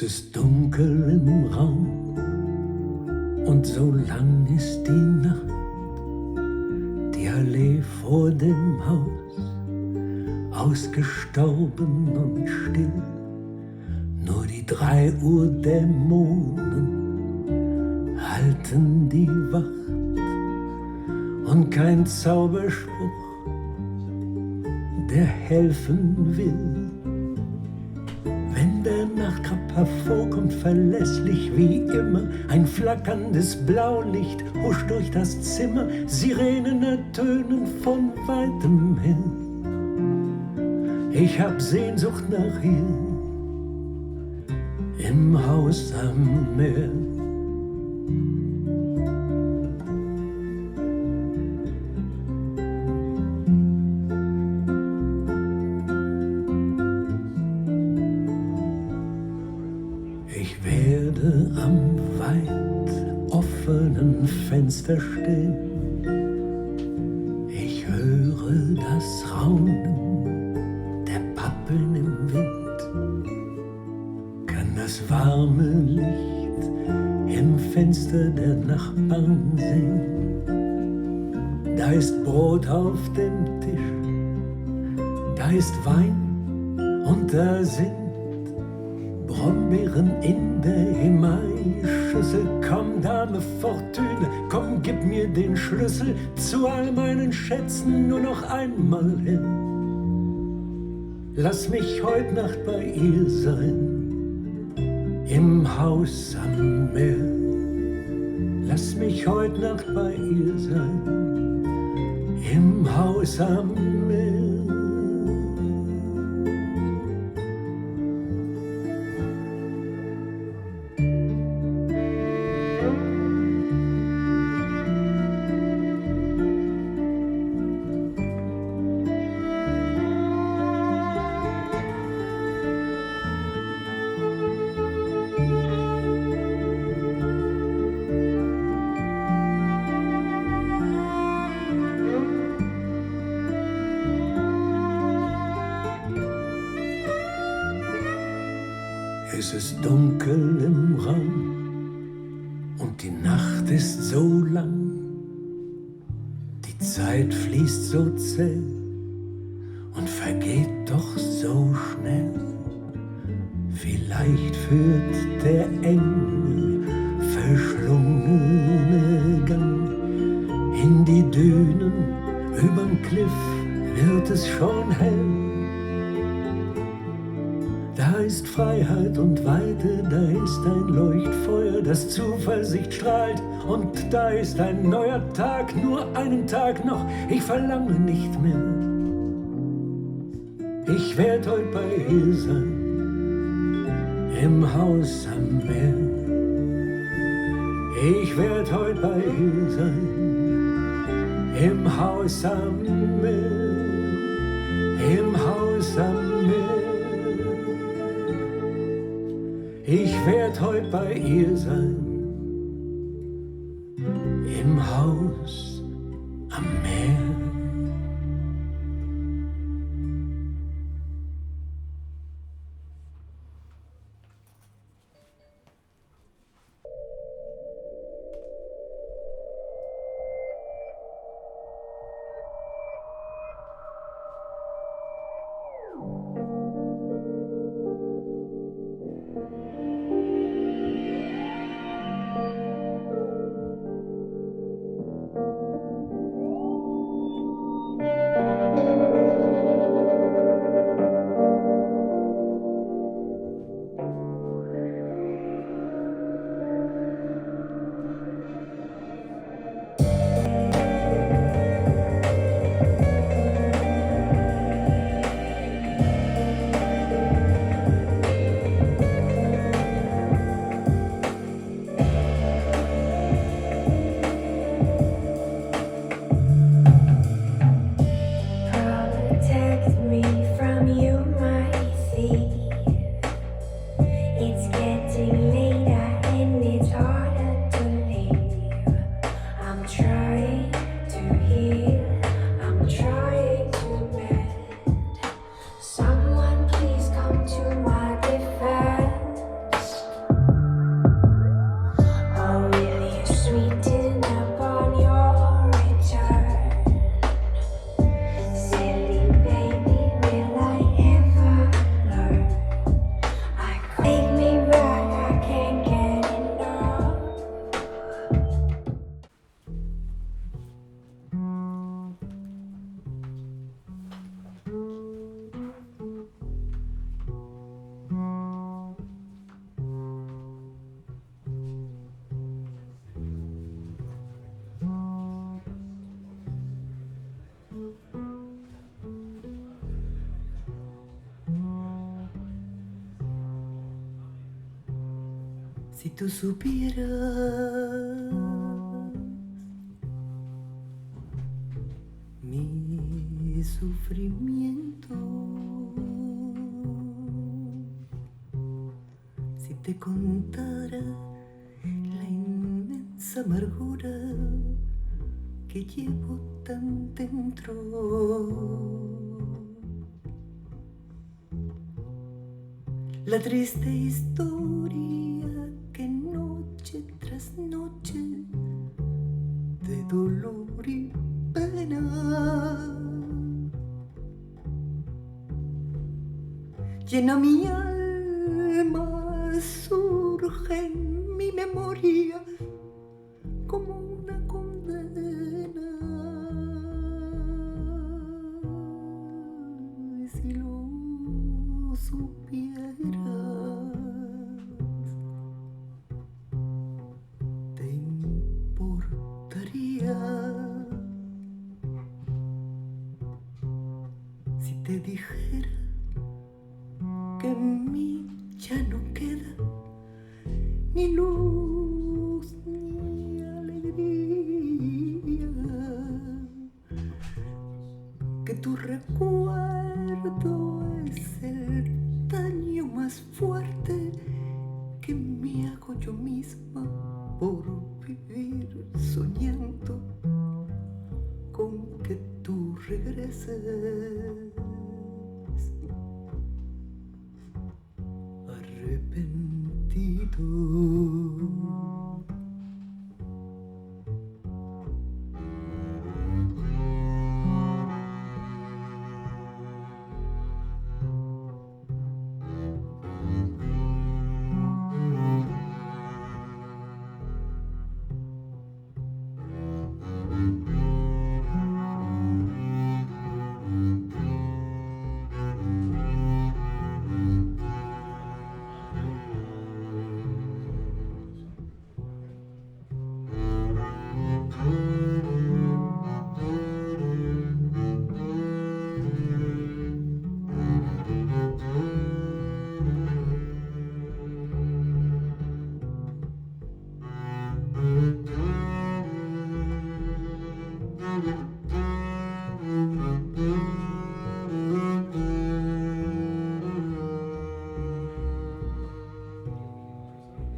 Es ist dunkel im Raum und so lang ist die Nacht. Die Allee vor dem Haus, ausgestorben und still. Nur die 3 Uhr Dämonen halten die Wacht und kein Zauberspruch, der helfen will. Wenn der Nachtkrab hervorkommt, verlässlich wie immer, ein flackerndes Blaulicht huscht durch das Zimmer, Sirenen ertönen von weitem her. Ich hab Sehnsucht nach ihr im Haus am Meer. Ich werde am weit offenen Fenster stehen. Ich höre das Raunen der Pappeln im Wind, kann das warme Licht im Fenster der Nachbarn sehen. Da ist Brot auf dem Tisch, da ist Wein und da sind Brombeeren in der Emaille-Schüssel. Komm, Dame Fortune, komm, gib mir den Schlüssel zu all meinen Schätzen nur noch einmal hin. Lass mich heut Nacht bei ihr sein, im Haus am Meer. Lass mich heut Nacht bei ihr sein, im Haus am Meer. Es ist dunkel im Raum und die Nacht ist so lang. Die Zeit fließt so zäh und vergeht doch so schnell. Vielleicht führt der enge, verschlungene Gang in die Dünen, überm Kliff wird es schon hell. Da ist Freiheit und Weite, da ist ein Leuchtfeuer, das Zuversicht strahlt. Und da ist ein neuer Tag, nur einen Tag noch, ich verlange nicht mehr. Ich werd heut bei ihr sein, im Haus am Meer. Ich werd heut bei ihr sein, im Haus am Meer, im Haus am Meer. Ich werd heut bei ihr sein, im Haus am Meer. Si tú supieras mi sufrimiento, si te contara la inmensa amargura que llevo tan dentro, la triste historia que noche tras noche de dolor y pena llena mi alma, surge en mi memoria como una condena. Y si lo supieras, te importaría si te dijera que en mí ya no queda ni luz ni alegría, que tu recuerdo es el daño más fuerte que me hago yo misma por vivir soñando con que tú regreses. Arrepentido.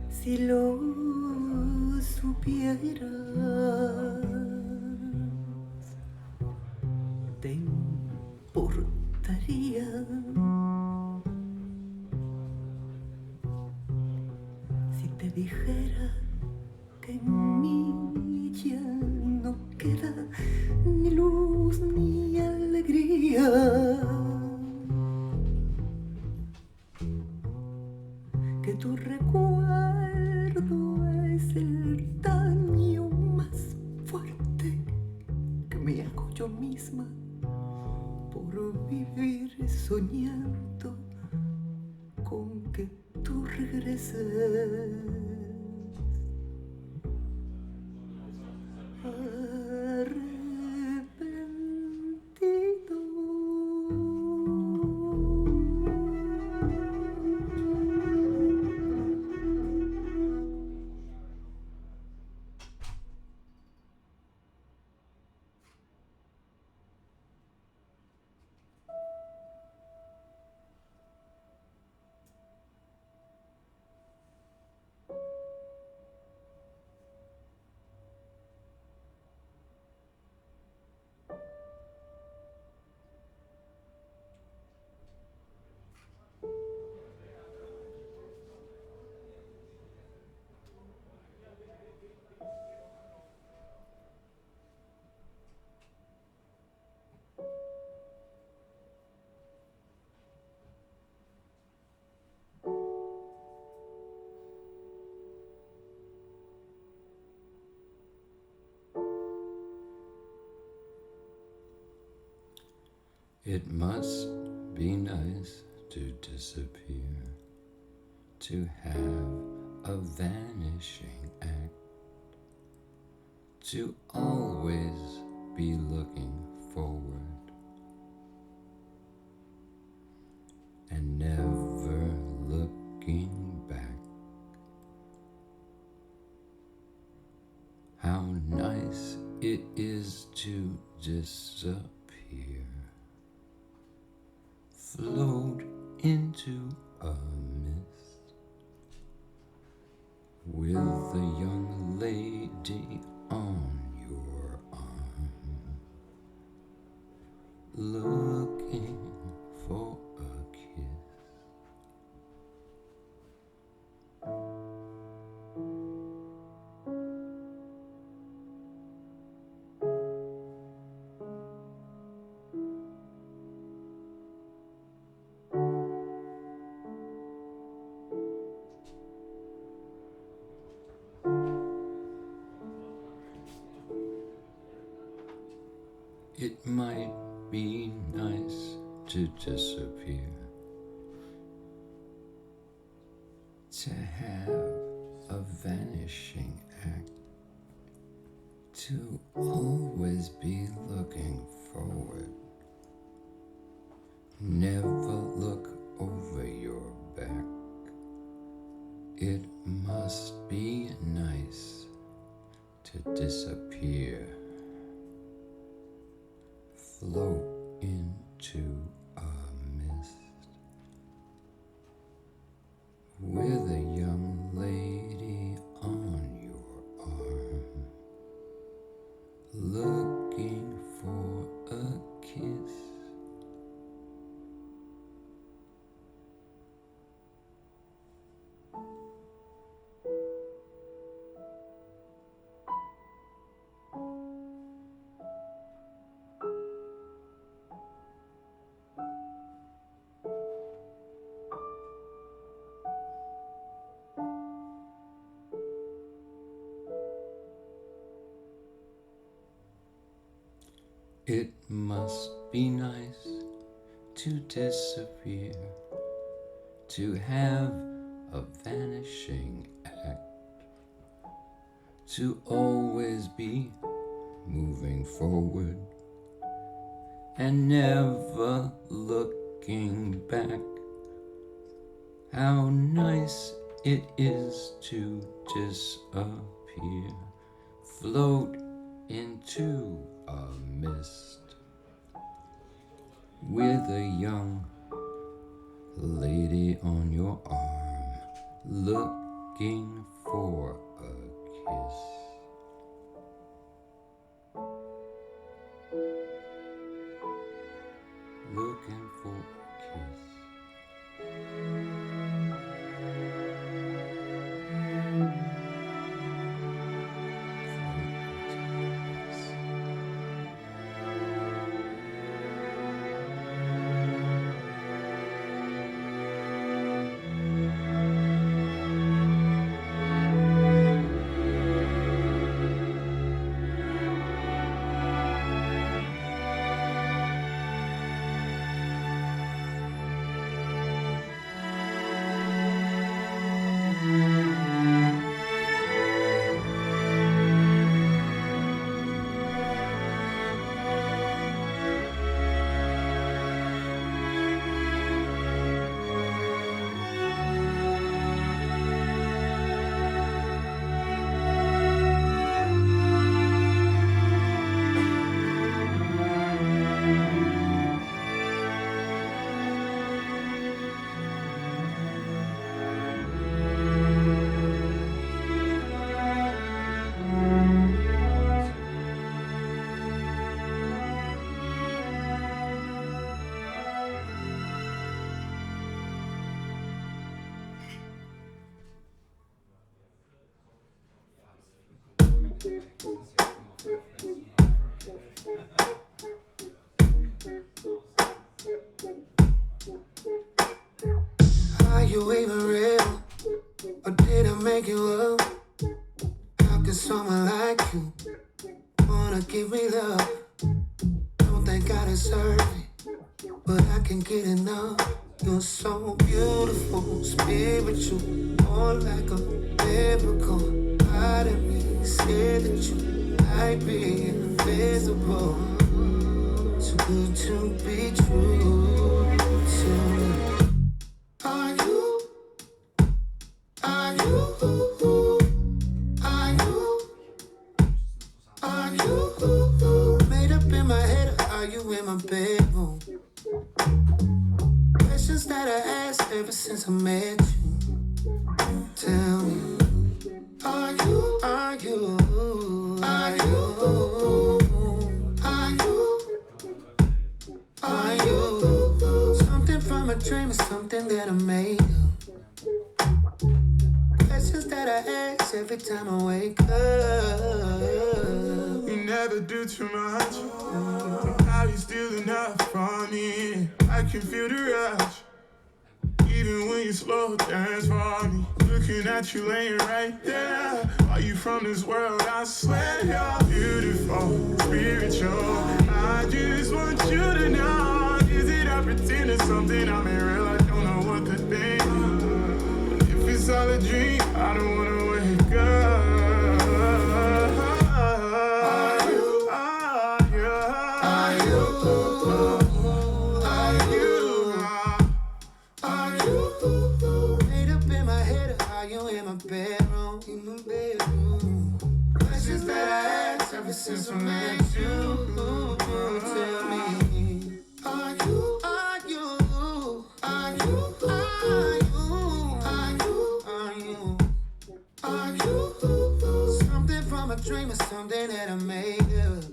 Si lo supieras, te importaría si te dijera que en mí ya no queda ni luz ni alegría, que tu recuerdo es el daño más fuerte que me hago yo misma por vivir soñando con que tú regreses. It must be nice to disappear, to have a vanishing act, to always be looking forward and never looking back. how nice it is to disappear, float into a mist with a young lady on your arm, looking for a kiss. It might be nice to disappear, to have a vanishing act, to always be looking forward, never look over your back. It must be nice to disappear, float into a mist with a young lady on your arm, looking for a kiss. It must be nice to disappear, to have a vanishing act, to always be moving forward and never looking back. How nice it is to disappear, float into a mist with a young lady on your arm, looking for a kiss. Looking for a kiss. Are you even real? Or did I make you up? How can someone like you wanna give me love? Don't think I deserve it, but I can't get enough. You're so beautiful, spiritual, more like a miracle. Part of me said that you might be invisible. Too good to be true to me. Are you? Are you? Are you? since I met you. Tell me, are you, are you, are you, are you, are you something from a dream or something that I made up? Questions that I ask every time I wake up. You never do too much. How you still enough for me? I can feel the rush. Even when you slow dance for me. Looking at you laying right there. Are you from this world? I swear you're beautiful, spiritual. I just want you to know. Is it I pretend or something? I'm in real, I don't know what to think. If it's all a dream, I don't wanna wake up. Questions that I ask ever since I met you. Tell me, are you, are you, are you, are you, are you, are you something from a dream or something that I made up?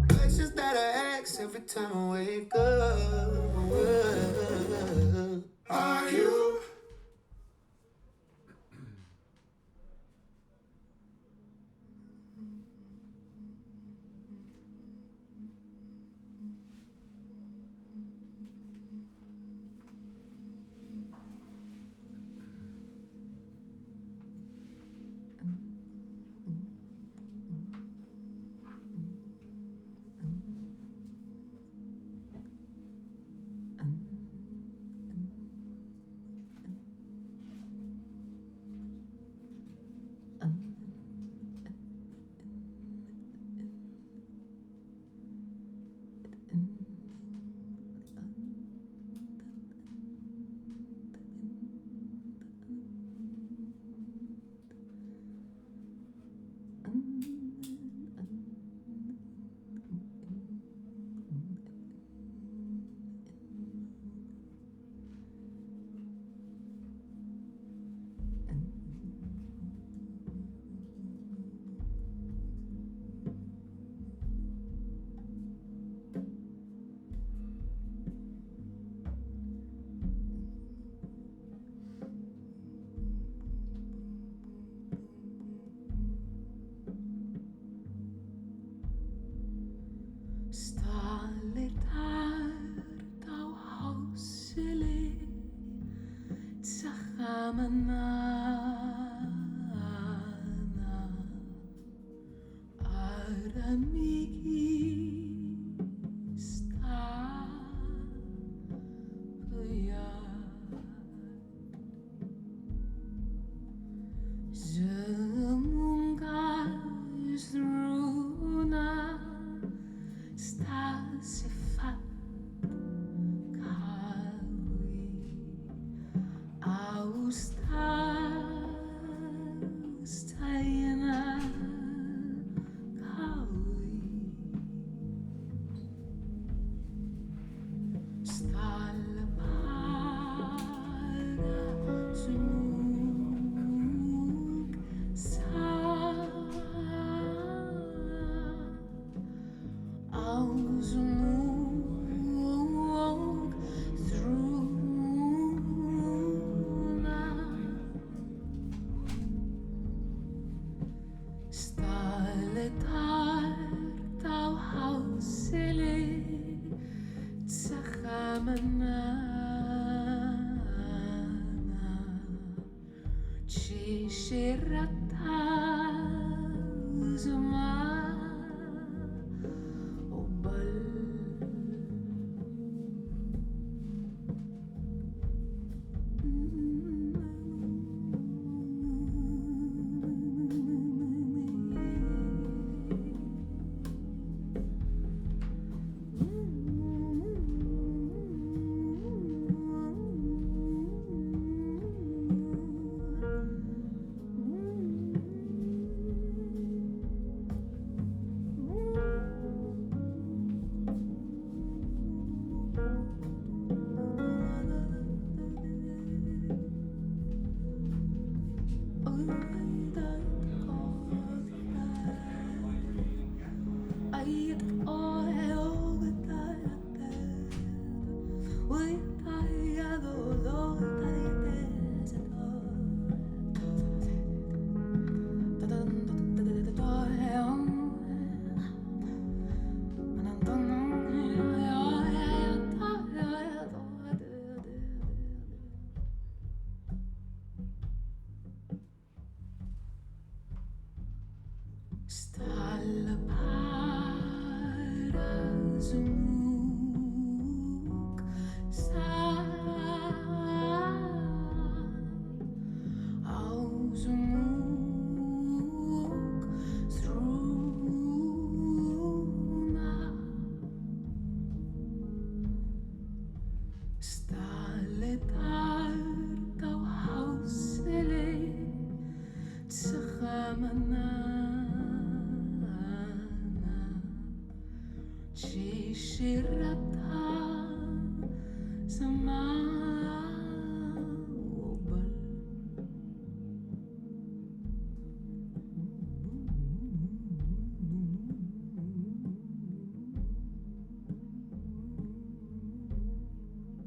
Questions that I ask every time I wake up. Are you? Shirata